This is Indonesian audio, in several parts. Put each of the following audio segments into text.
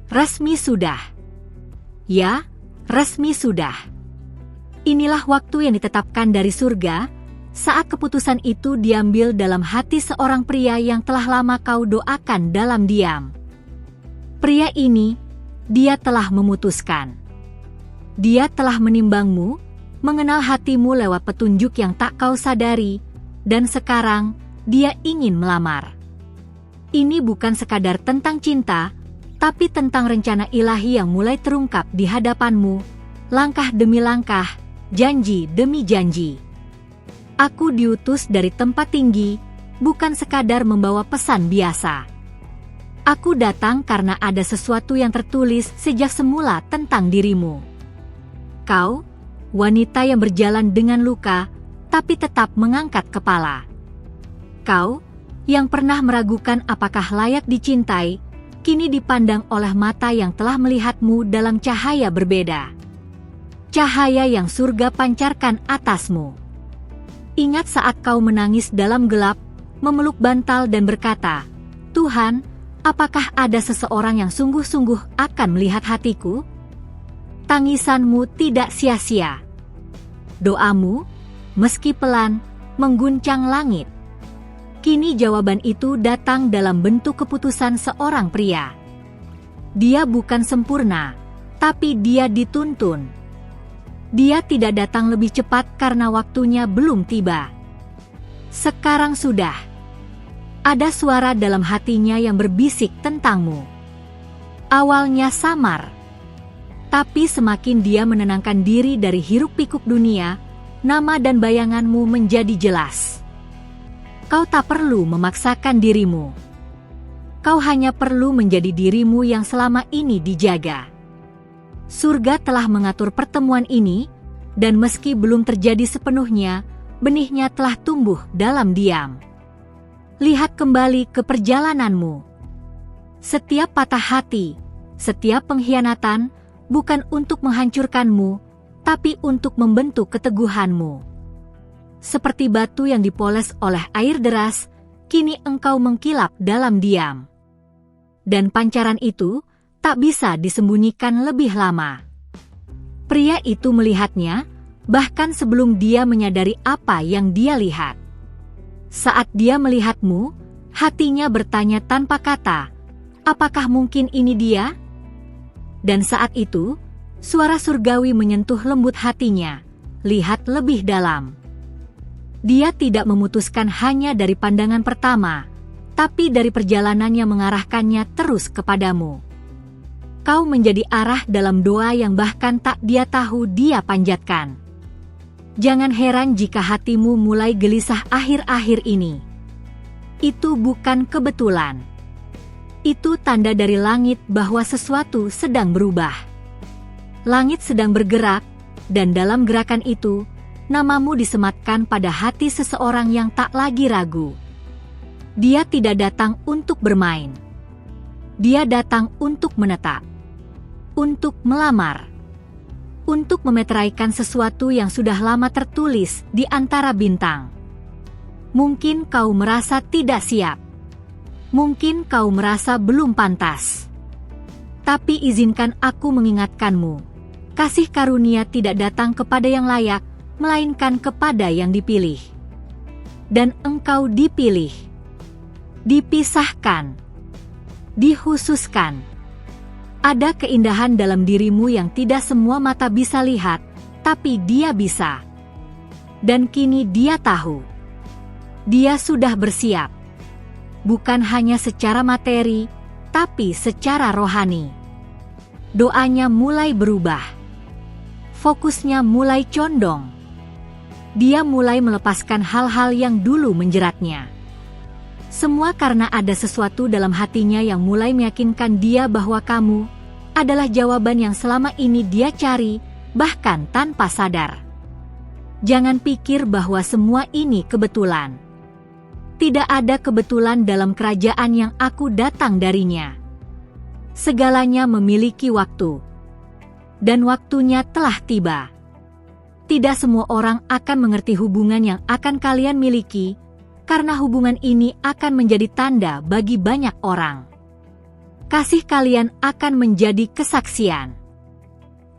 Resmi sudah. Ya, resmi sudah. Inilah waktu yang ditetapkan dari surga, saat keputusan itu diambil dalam hati seorang pria yang telah lama kau doakan dalam diam. Pria ini, dia telah memutuskan. Dia telah menimbangmu, mengenal hatimu lewat petunjuk yang tak kau sadari, dan sekarang dia ingin melamar. Ini bukan sekadar tentang cinta, tapi tentang rencana ilahi yang mulai terungkap di hadapanmu, langkah demi langkah, janji demi janji. Aku diutus dari tempat tinggi, bukan sekadar membawa pesan biasa. Aku datang karena ada sesuatu yang tertulis sejak semula tentang dirimu. Kau, wanita yang berjalan dengan luka, tapi tetap mengangkat kepala. Kau, yang pernah meragukan apakah layak dicintai, kini dipandang oleh mata yang telah melihatmu dalam cahaya berbeda. Cahaya yang surga pancarkan atasmu. Ingat saat kau menangis dalam gelap, memeluk bantal dan berkata, "Tuhan, apakah ada seseorang yang sungguh-sungguh akan melihat hatiku?" Tangisanmu tidak sia-sia. Doamu, meski pelan, mengguncang langit. Kini jawaban itu datang dalam bentuk keputusan seorang pria. Dia bukan sempurna, tapi dia dituntun. Dia tidak datang lebih cepat karena waktunya belum tiba. Sekarang sudah. Ada suara dalam hatinya yang berbisik tentangmu. Awalnya samar, tapi semakin dia menenangkan diri dari hiruk-pikuk dunia, nama dan bayanganmu menjadi jelas. Kau tak perlu memaksakan dirimu. Kau hanya perlu menjadi dirimu yang selama ini dijaga. Surga telah mengatur pertemuan ini, dan meski belum terjadi sepenuhnya, benihnya telah tumbuh dalam diam. Lihat kembali ke perjalananmu. Setiap patah hati, setiap pengkhianatan, bukan untuk menghancurkanmu, tapi untuk membentuk keteguhanmu. Seperti batu yang dipoles oleh air deras, kini engkau mengkilap dalam diam. Dan pancaran itu tak bisa disembunyikan lebih lama. Pria itu melihatnya, bahkan sebelum dia menyadari apa yang dia lihat. Saat dia melihatmu, hatinya bertanya tanpa kata, "Apakah mungkin ini dia?" Dan saat itu, suara surgawi menyentuh lembut hatinya, "Lihat lebih dalam." Dia tidak memutuskan hanya dari pandangan pertama, tapi dari perjalanan yang mengarahkannya terus kepadamu. Kau menjadi arah dalam doa yang bahkan tak dia tahu dia panjatkan. Jangan heran jika hatimu mulai gelisah akhir-akhir ini. Itu bukan kebetulan. Itu tanda dari langit bahwa sesuatu sedang berubah. Langit sedang bergerak, dan dalam gerakan itu, namamu disematkan pada hati seseorang yang tak lagi ragu. Dia tidak datang untuk bermain. Dia datang untuk menetap. Untuk melamar. Untuk memeteraikan sesuatu yang sudah lama tertulis di antara bintang. Mungkin kau merasa tidak siap. Mungkin kau merasa belum pantas. Tapi izinkan aku mengingatkanmu. Kasih karunia tidak datang kepada yang layak, melainkan kepada yang dipilih. Dan engkau dipilih. Dipisahkan. Dikhususkan. Ada keindahan dalam dirimu yang tidak semua mata bisa lihat, tapi dia bisa. Dan kini dia tahu. Dia sudah bersiap. Bukan hanya secara materi, tapi secara rohani. Doanya mulai berubah. Fokusnya mulai condong. Dia mulai melepaskan hal-hal yang dulu menjeratnya. Semua karena ada sesuatu dalam hatinya yang mulai meyakinkan dia bahwa kamu adalah jawaban yang selama ini dia cari, bahkan tanpa sadar. Jangan pikir bahwa semua ini kebetulan. Tidak ada kebetulan dalam kerajaan yang aku datang darinya. Segalanya memiliki waktu. Dan waktunya telah tiba. Tidak semua orang akan mengerti hubungan yang akan kalian miliki, karena hubungan ini akan menjadi tanda bagi banyak orang. kasih kalian akan menjadi kesaksian.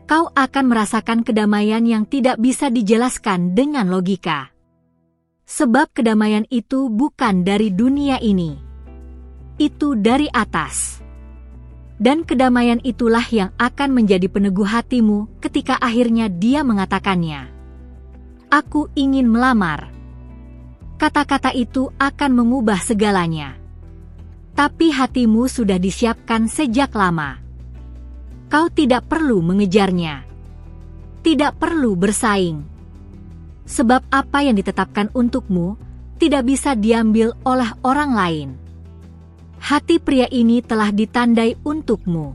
Kau akan merasakan kedamaian yang tidak bisa dijelaskan dengan logika. Sebab kedamaian itu bukan dari dunia ini. Itu dari atas. Dan kedamaian itulah yang akan menjadi peneguh hatimu ketika akhirnya dia mengatakannya. Aku ingin melamar. Kata-kata itu akan mengubah segalanya. Tapi hatimu sudah disiapkan sejak lama. Kau tidak perlu mengejarnya. Tidak perlu bersaing. Sebab apa yang ditetapkan untukmu tidak bisa diambil oleh orang lain. Hati pria ini telah ditandai untukmu.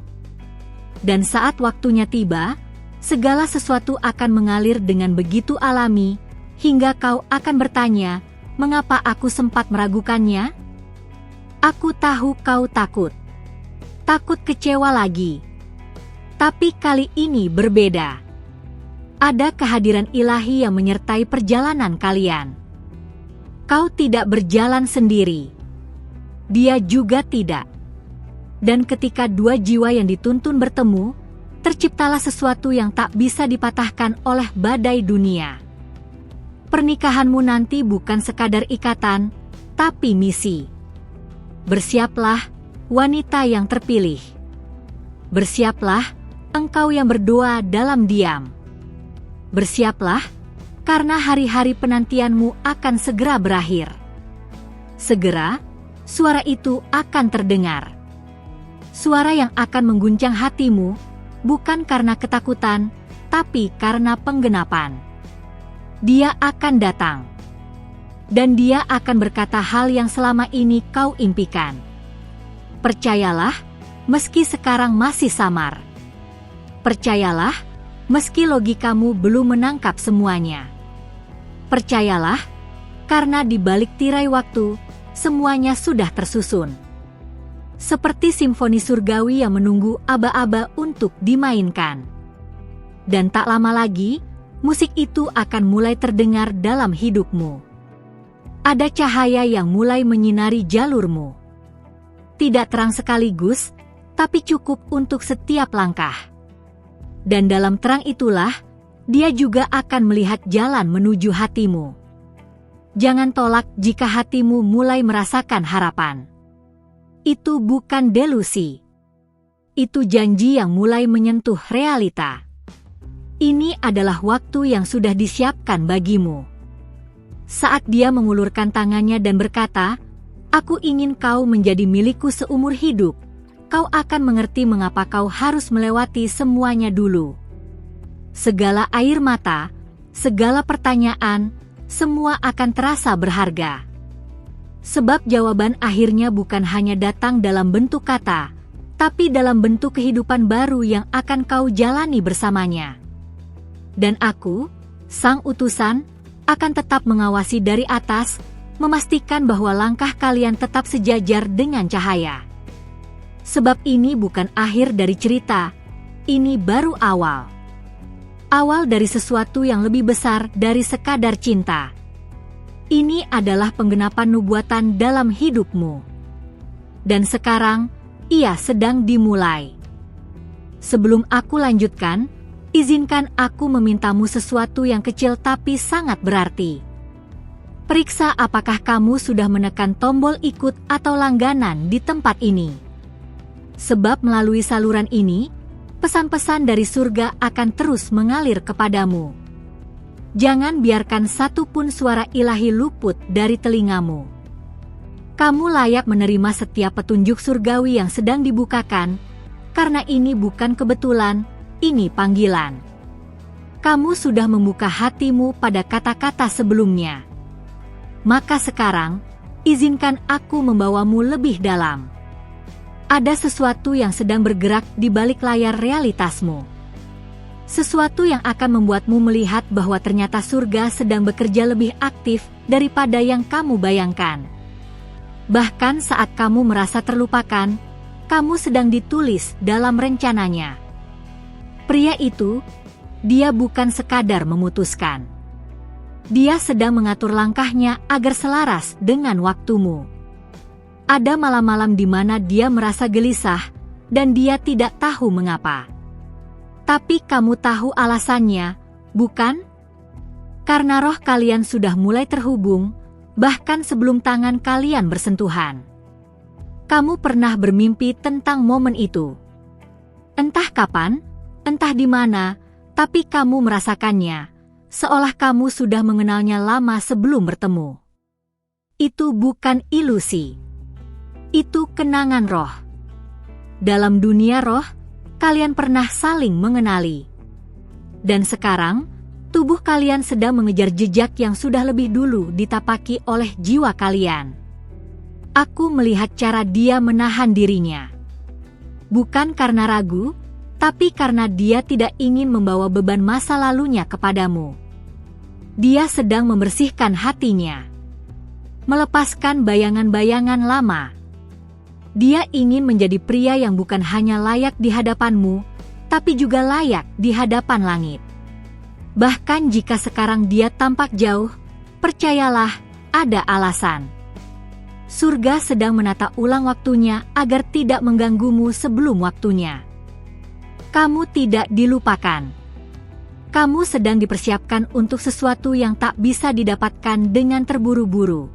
Dan saat waktunya tiba, segala sesuatu akan mengalir dengan begitu alami, hingga kau akan bertanya, mengapa aku sempat meragukannya? Aku tahu kau takut. Takut kecewa lagi. Tapi kali ini berbeda. Ada kehadiran ilahi yang menyertai perjalanan kalian. Kau tidak berjalan sendiri. Dia juga tidak. Dan ketika dua jiwa yang dituntun bertemu, terciptalah sesuatu yang tak bisa dipatahkan oleh badai dunia. Pernikahanmu nanti bukan sekadar ikatan, tapi misi. Bersiaplah, wanita yang terpilih. Bersiaplah, engkau yang berdoa dalam diam. Bersiaplah, karena hari-hari penantianmu akan segera berakhir. Segera, suara itu akan terdengar. Suara yang akan mengguncang hatimu, bukan karena ketakutan, tapi karena penggenapan. Dia akan datang. Dan dia akan berkata hal yang selama ini kau impikan. Percayalah, meski sekarang masih samar. Percayalah, meski logikamu belum menangkap semuanya. Percayalah, karena di balik tirai waktu, semuanya sudah tersusun. Seperti simfoni surgawi yang menunggu aba-aba untuk dimainkan. Dan tak lama lagi, musik itu akan mulai terdengar dalam hidupmu. Ada cahaya yang mulai menyinari jalurmu. Tidak terang sekaligus, tapi cukup untuk setiap langkah. Dan dalam terang itulah, dia juga akan melihat jalan menuju hatimu. Jangan tolak jika hatimu mulai merasakan harapan. Itu bukan delusi. Itu janji yang mulai menyentuh realita. Ini adalah waktu yang sudah disiapkan bagimu. Saat dia mengulurkan tangannya dan berkata, "Aku ingin kau menjadi milikku seumur hidup," kau akan mengerti mengapa kau harus melewati semuanya dulu. Segala air mata, segala pertanyaan, semua akan terasa berharga. Sebab jawaban akhirnya bukan hanya datang dalam bentuk kata, tapi dalam bentuk kehidupan baru yang akan kau jalani bersamanya. Dan aku, sang utusan, akan tetap mengawasi dari atas, memastikan bahwa langkah kalian tetap sejajar dengan cahaya. Sebab ini bukan akhir dari cerita, ini baru awal. Awal dari sesuatu yang lebih besar dari sekadar cinta. Ini adalah penggenapan nubuatan dalam hidupmu. Dan sekarang, ia sedang dimulai. Sebelum aku lanjutkan, izinkan aku memintamu sesuatu yang kecil tapi sangat berarti. Periksa apakah kamu sudah menekan tombol ikut atau langganan di tempat ini. Sebab melalui saluran ini, pesan-pesan dari surga akan terus mengalir kepadamu. Jangan biarkan satupun suara ilahi luput dari telingamu. Kamu layak menerima setiap petunjuk surgawi yang sedang dibukakan, karena ini bukan kebetulan, ini panggilan. Kamu sudah membuka hatimu pada kata-kata sebelumnya. Maka sekarang, izinkan aku membawamu lebih dalam. Ada sesuatu yang sedang bergerak di balik layar realitasmu. Sesuatu yang akan membuatmu melihat bahwa ternyata surga sedang bekerja lebih aktif daripada yang kamu bayangkan. Bahkan saat kamu merasa terlupakan, kamu sedang ditulis dalam rencananya. Pria itu, dia bukan sekadar memutuskan. Dia sedang mengatur langkahnya agar selaras dengan waktumu. Ada malam-malam di mana dia merasa gelisah, dan dia tidak tahu mengapa. Tapi kamu tahu alasannya, bukan? Karena roh kalian sudah mulai terhubung, bahkan sebelum tangan kalian bersentuhan. Kamu pernah bermimpi tentang momen itu. Entah kapan, entah di mana, tapi kamu merasakannya, seolah kamu sudah mengenalnya lama sebelum bertemu. Itu bukan ilusi. Itu kenangan roh. Dalam dunia roh, kalian pernah saling mengenali. Dan sekarang, tubuh kalian sedang mengejar jejak yang sudah lebih dulu ditapaki oleh jiwa kalian. Aku melihat cara dia menahan dirinya. Bukan karena ragu, tapi karena dia tidak ingin membawa beban masa lalunya kepadamu. Dia sedang membersihkan hatinya. Melepaskan bayangan-bayangan lama. Dia ingin menjadi pria yang bukan hanya layak di hadapanmu, tapi juga layak di hadapan langit. Bahkan jika sekarang dia tampak jauh, percayalah, ada alasan. Surga sedang menata ulang waktunya agar tidak mengganggumu sebelum waktunya. Kamu tidak dilupakan. Kamu sedang dipersiapkan untuk sesuatu yang tak bisa didapatkan dengan terburu-buru.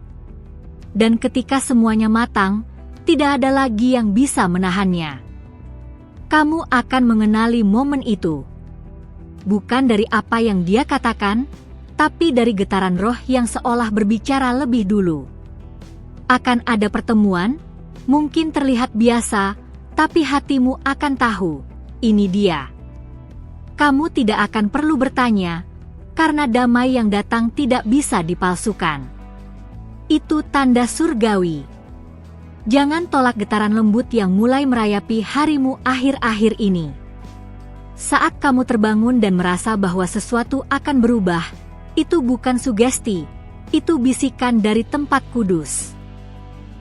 Dan ketika semuanya matang, tidak ada lagi yang bisa menahannya. Kamu akan mengenali momen itu. Bukan dari apa yang dia katakan, tapi dari getaran roh yang seolah berbicara lebih dulu. Akan ada pertemuan, mungkin terlihat biasa, tapi hatimu akan tahu, ini dia. Kamu tidak akan perlu bertanya, karena damai yang datang tidak bisa dipalsukan. Itu tanda surgawi. Jangan tolak getaran lembut yang mulai merayapi harimu akhir-akhir ini. Saat kamu terbangun dan merasa bahwa sesuatu akan berubah, itu bukan sugesti, itu bisikan dari tempat kudus.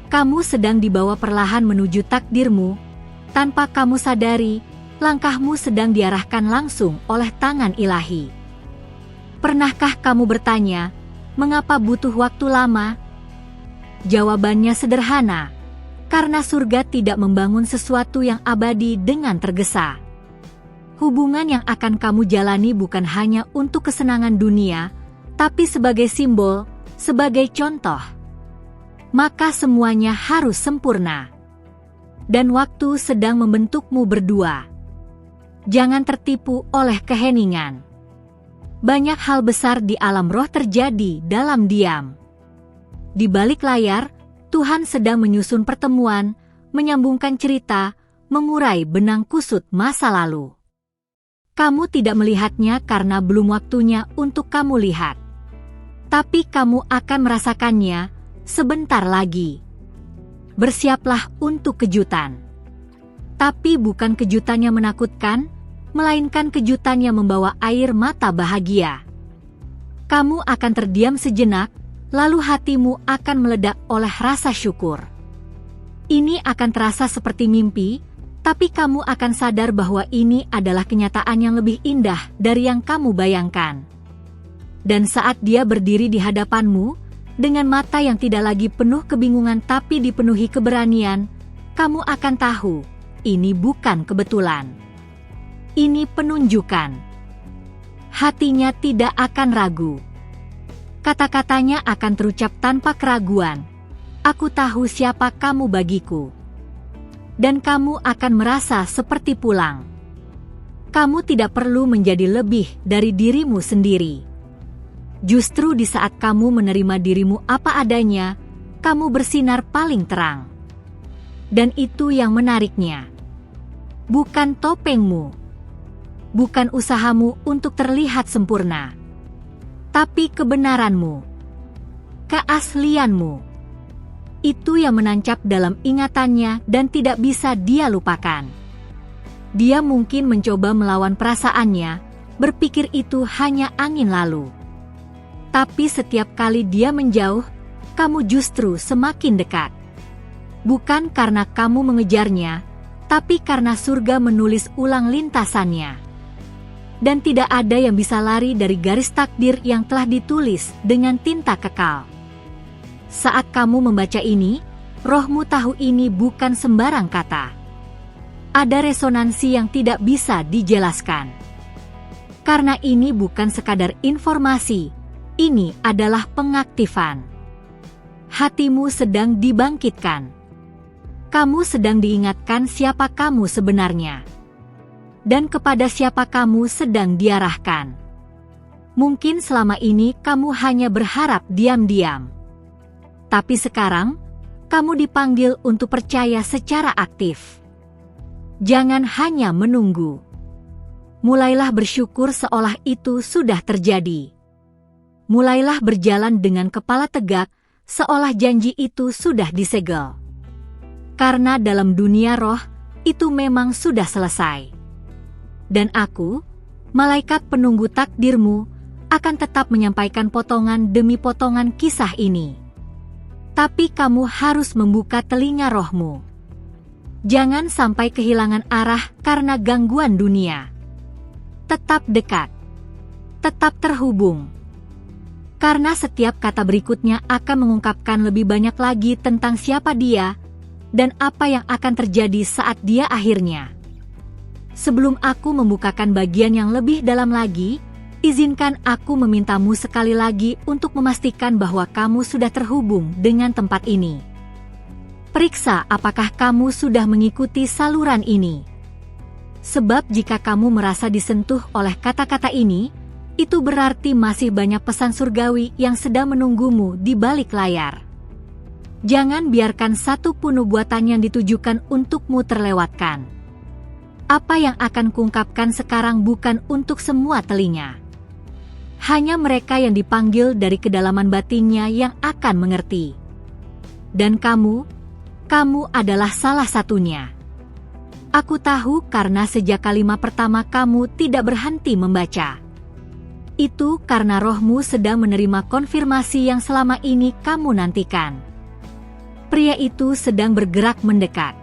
Kamu sedang dibawa perlahan menuju takdirmu, tanpa kamu sadari, langkahmu sedang diarahkan langsung oleh tangan ilahi. Pernahkah kamu bertanya, mengapa butuh waktu lama? Jawabannya sederhana, karena surga tidak membangun sesuatu yang abadi dengan tergesa. Hubungan yang akan kamu jalani bukan hanya untuk kesenangan dunia, tapi sebagai simbol, sebagai contoh. Maka semuanya harus sempurna. Dan waktu sedang membentukmu berdua. Jangan tertipu oleh keheningan. Banyak hal besar di alam roh terjadi dalam diam. Di balik layar, Tuhan sedang menyusun pertemuan, menyambungkan cerita, mengurai benang kusut masa lalu. Kamu tidak melihatnya karena belum waktunya untuk kamu lihat. Tapi kamu akan merasakannya sebentar lagi. Bersiaplah untuk kejutan. Tapi bukan kejutan yang menakutkan, melainkan kejutan yang membawa air mata bahagia. Kamu akan terdiam sejenak, lalu hatimu akan meledak oleh rasa syukur. Ini akan terasa seperti mimpi, tapi kamu akan sadar bahwa ini adalah kenyataan yang lebih indah dari yang kamu bayangkan. Dan saat dia berdiri di hadapanmu, dengan mata yang tidak lagi penuh kebingungan tapi dipenuhi keberanian, kamu akan tahu, ini bukan kebetulan. Ini penunjukan. Hatinya tidak akan ragu. Kata-katanya akan terucap tanpa keraguan. Aku tahu siapa kamu bagiku. Dan kamu akan merasa seperti pulang. Kamu tidak perlu menjadi lebih dari dirimu sendiri. Justru di saat kamu menerima dirimu apa adanya, kamu bersinar paling terang. Dan itu yang menariknya. Bukan topengmu. Bukan usahamu untuk terlihat sempurna. Tapi kebenaranmu. Keaslianmu. Itu yang menancap dalam ingatannya dan tidak bisa dia lupakan. Dia mungkin mencoba melawan perasaannya, berpikir itu hanya angin lalu. Tapi setiap kali dia menjauh, kamu justru semakin dekat. Bukan karena kamu mengejarnya, tapi karena surga menulis ulang lintasannya. Dan tidak ada yang bisa lari dari garis takdir yang telah ditulis dengan tinta kekal. Saat kamu membaca ini, rohmu tahu ini bukan sembarang kata. Ada resonansi yang tidak bisa dijelaskan. Karena ini bukan sekadar informasi, ini adalah pengaktifan. Hatimu sedang dibangkitkan. Kamu sedang diingatkan siapa kamu sebenarnya. Dan kepada siapa kamu sedang diarahkan. Mungkin selama ini kamu hanya berharap diam-diam. Tapi sekarang, kamu dipanggil untuk percaya secara aktif. Jangan hanya menunggu. Mulailah bersyukur seolah itu sudah terjadi. Mulailah berjalan dengan kepala tegak, seolah janji itu sudah disegel. Karena dalam dunia roh, itu memang sudah selesai. Dan aku, malaikat penunggu takdirmu, akan tetap menyampaikan potongan demi potongan kisah ini. Tapi kamu harus membuka telinga rohmu. Jangan sampai kehilangan arah karena gangguan dunia. Tetap dekat. Tetap terhubung. Karena setiap kata berikutnya akan mengungkapkan lebih banyak lagi tentang siapa dia dan apa yang akan terjadi saat dia akhirnya. Sebelum aku membukakan bagian yang lebih dalam lagi, izinkan aku memintamu sekali lagi untuk memastikan bahwa kamu sudah terhubung dengan tempat ini. Periksa apakah kamu sudah mengikuti saluran ini. Sebab jika kamu merasa disentuh oleh kata-kata ini, itu berarti masih banyak pesan surgawi yang sedang menunggumu di balik layar. Jangan biarkan satu pun nubuatan yang ditujukan untukmu terlewatkan. Apa yang akan kuungkapkan sekarang bukan untuk semua telinga. Hanya mereka yang dipanggil dari kedalaman batinnya yang akan mengerti. Dan kamu adalah salah satunya. Aku tahu karena sejak kalimat pertama kamu tidak berhenti membaca. Itu karena rohmu sedang menerima konfirmasi yang selama ini kamu nantikan. Pria itu sedang bergerak mendekat.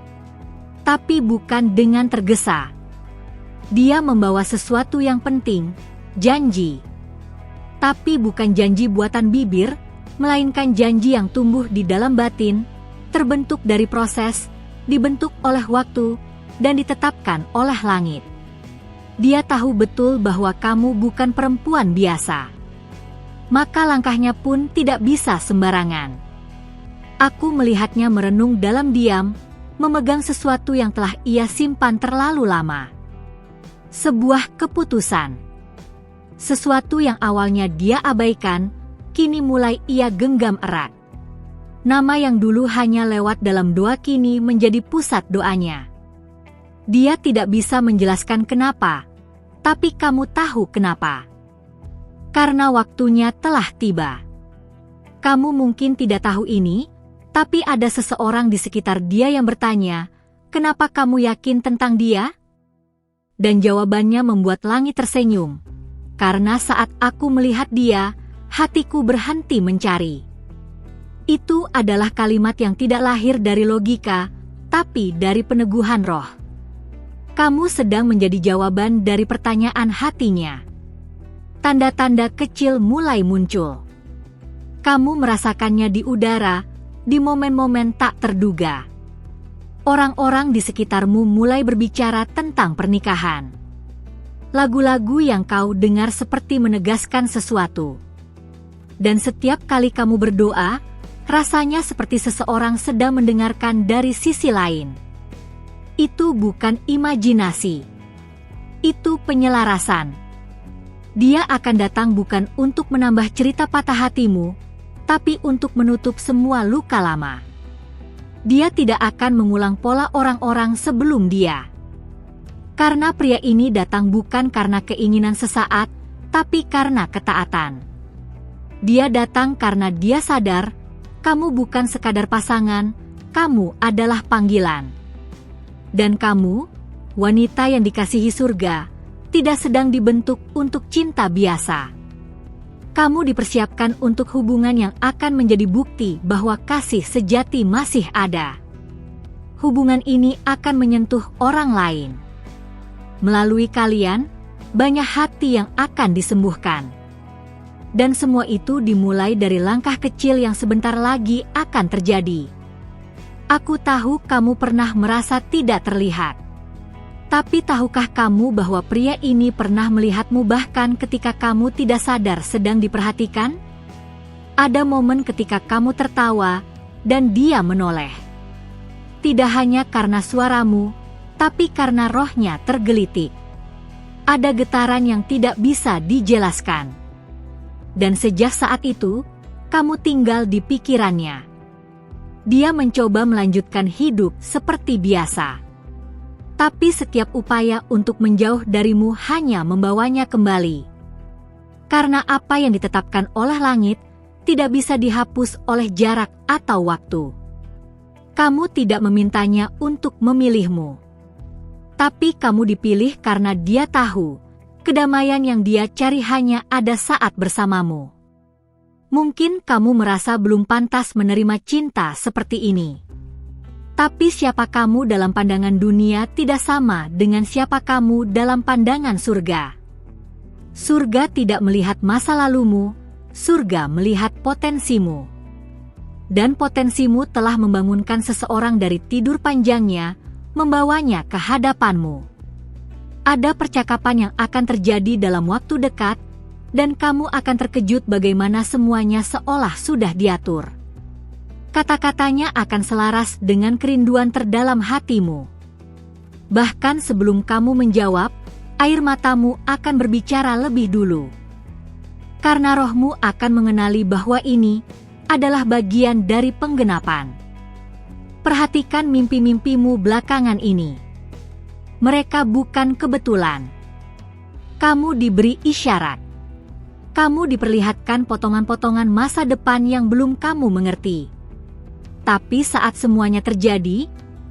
Tapi bukan dengan tergesa. Dia membawa sesuatu yang penting, janji. Tapi bukan janji buatan bibir, melainkan janji yang tumbuh di dalam batin, terbentuk dari proses, dibentuk oleh waktu, dan ditetapkan oleh langit. Dia tahu betul bahwa kamu bukan perempuan biasa. Maka langkahnya pun tidak bisa sembarangan. Aku melihatnya merenung dalam diam, memegang sesuatu yang telah ia simpan terlalu lama. Sebuah keputusan. Sesuatu yang awalnya dia abaikan, kini mulai ia genggam erat. Nama yang dulu hanya lewat dalam doa kini menjadi pusat doanya. Dia tidak bisa menjelaskan kenapa, tapi kamu tahu kenapa. Karena waktunya telah tiba. Kamu mungkin tidak tahu ini, tapi ada seseorang di sekitar dia yang bertanya, "Kenapa kamu yakin tentang dia?" Dan jawabannya membuat langit tersenyum. Karena saat aku melihat dia, hatiku berhenti mencari. Itu adalah kalimat yang tidak lahir dari logika, tapi dari peneguhan roh. Kamu sedang menjadi jawaban dari pertanyaan hatinya. Tanda-tanda kecil mulai muncul. Kamu merasakannya di udara, di momen-momen tak terduga. Orang-orang di sekitarmu mulai berbicara tentang pernikahan. Lagu-lagu yang kau dengar seperti menegaskan sesuatu. Dan setiap kali kamu berdoa, rasanya seperti seseorang sedang mendengarkan dari sisi lain. Itu bukan imajinasi. Itu penyelarasan. Dia akan datang bukan untuk menambah cerita patah hatimu, tapi untuk menutup semua luka lama. Dia tidak akan mengulang pola orang-orang sebelum dia. Karena pria ini datang bukan karena keinginan sesaat, tapi karena ketaatan. Dia datang karena dia sadar, kamu bukan sekadar pasangan, kamu adalah panggilan. Dan kamu, wanita yang dikasihi surga, tidak sedang dibentuk untuk cinta biasa. Kamu dipersiapkan untuk hubungan yang akan menjadi bukti bahwa kasih sejati masih ada. Hubungan ini akan menyentuh orang lain. Melalui kalian, banyak hati yang akan disembuhkan. Dan semua itu dimulai dari langkah kecil yang sebentar lagi akan terjadi. Aku tahu kamu pernah merasa tidak terlihat. Tapi tahukah kamu bahwa pria ini pernah melihatmu bahkan ketika kamu tidak sadar sedang diperhatikan? Ada momen ketika kamu tertawa, dan dia menoleh. Tidak hanya karena suaramu, tapi karena rohnya tergelitik. Ada getaran yang tidak bisa dijelaskan. Dan sejak saat itu, kamu tinggal di pikirannya. Dia mencoba melanjutkan hidup seperti biasa. Tapi setiap upaya untuk menjauh darimu hanya membawanya kembali. Karena apa yang ditetapkan oleh langit tidak bisa dihapus oleh jarak atau waktu. Kamu tidak memintanya untuk memilihmu. Tapi kamu dipilih karena dia tahu, kedamaian yang dia cari hanya ada saat bersamamu. Mungkin kamu merasa belum pantas menerima cinta seperti ini. Tapi siapa kamu dalam pandangan dunia tidak sama dengan siapa kamu dalam pandangan surga. Surga tidak melihat masa lalumu, surga melihat potensimu. Dan potensimu telah membangunkan seseorang dari tidur panjangnya, membawanya ke hadapanmu. Ada percakapan yang akan terjadi dalam waktu dekat, dan kamu akan terkejut bagaimana semuanya seolah sudah diatur. Kata-katanya akan selaras dengan kerinduan terdalam hatimu. Bahkan sebelum kamu menjawab, air matamu akan berbicara lebih dulu. Karena rohmu akan mengenali bahwa ini adalah bagian dari penggenapan. Perhatikan mimpi-mimpimu belakangan ini. Mereka bukan kebetulan. Kamu diberi isyarat. Kamu diperlihatkan potongan-potongan masa depan yang belum kamu mengerti. Tapi saat semuanya terjadi,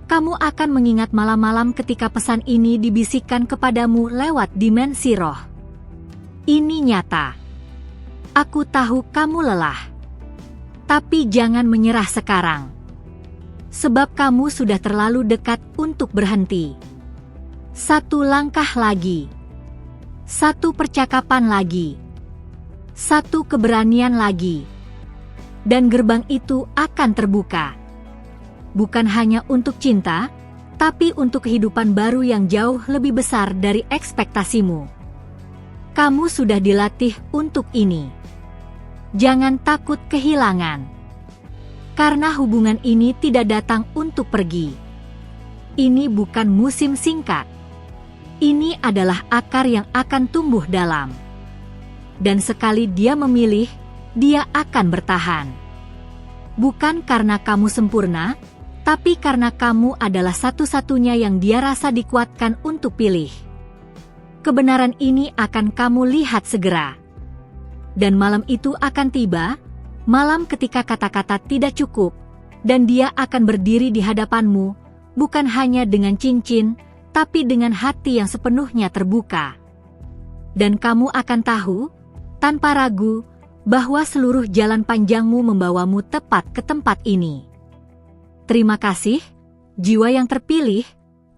kamu akan mengingat malam-malam ketika pesan ini dibisikkan kepadamu lewat dimensi roh. Ini nyata. Aku tahu kamu lelah. Tapi jangan menyerah sekarang. Sebab kamu sudah terlalu dekat untuk berhenti. Satu langkah lagi. Satu percakapan lagi. Satu keberanian lagi. Dan gerbang itu akan terbuka. Bukan hanya untuk cinta, tapi untuk kehidupan baru yang jauh lebih besar dari ekspektasimu. Kamu sudah dilatih untuk ini. Jangan takut kehilangan. Karena hubungan ini tidak datang untuk pergi. Ini bukan musim singkat. Ini adalah akar yang akan tumbuh dalam. Dan sekali dia memilih, dia akan bertahan. Bukan karena kamu sempurna, tapi karena kamu adalah satu-satunya yang dia rasa dikuatkan untuk pilih. Kebenaran ini akan kamu lihat segera. Dan malam itu akan tiba, malam ketika kata-kata tidak cukup, dan dia akan berdiri di hadapanmu, bukan hanya dengan cincin, tapi dengan hati yang sepenuhnya terbuka. Dan kamu akan tahu, tanpa ragu, bahwa seluruh jalan panjangmu membawamu tepat ke tempat ini. Terima kasih, jiwa yang terpilih,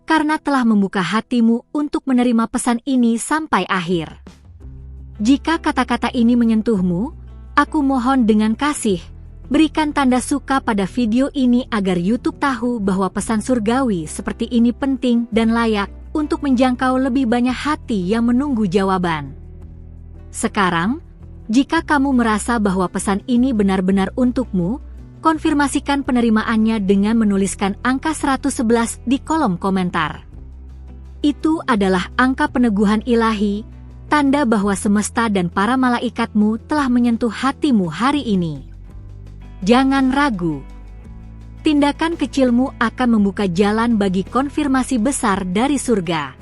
karena telah membuka hatimu untuk menerima pesan ini sampai akhir. Jika kata-kata ini menyentuhmu, aku mohon dengan kasih, berikan tanda suka pada video ini agar YouTube tahu bahwa pesan surgawi seperti ini penting dan layak untuk menjangkau lebih banyak hati yang menunggu jawaban. Sekarang, jika kamu merasa bahwa pesan ini benar-benar untukmu, konfirmasikan penerimaannya dengan menuliskan angka 111 di kolom komentar. Itu adalah angka peneguhan ilahi, tanda bahwa semesta dan para malaikatmu telah menyentuh hatimu hari ini. Jangan ragu. Tindakan kecilmu akan membuka jalan bagi konfirmasi besar dari surga.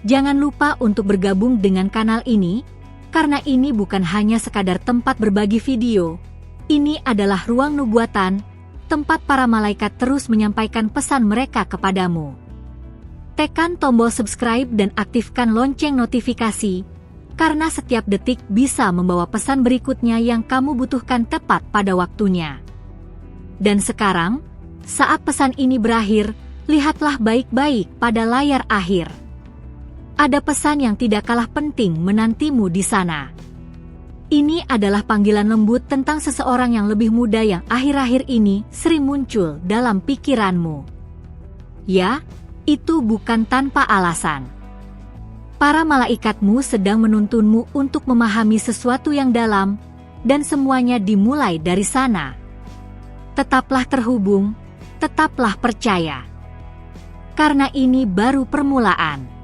Jangan lupa untuk bergabung dengan kanal ini, karena ini bukan hanya sekadar tempat berbagi video, ini adalah ruang nubuatan, tempat para malaikat terus menyampaikan pesan mereka kepadamu. Tekan tombol subscribe dan aktifkan lonceng notifikasi, karena setiap detik bisa membawa pesan berikutnya yang kamu butuhkan tepat pada waktunya. Dan sekarang, saat pesan ini berakhir, lihatlah baik-baik pada layar akhir. Ada pesan yang tidak kalah penting menantimu di sana. Ini adalah panggilan lembut tentang seseorang yang lebih muda yang akhir-akhir ini sering muncul dalam pikiranmu. Ya, Itu bukan tanpa alasan. Para malaikatmu sedang menuntunmu untuk memahami sesuatu yang dalam, dan semuanya dimulai dari sana. Tetaplah terhubung, tetaplah percaya. Karena ini baru permulaan.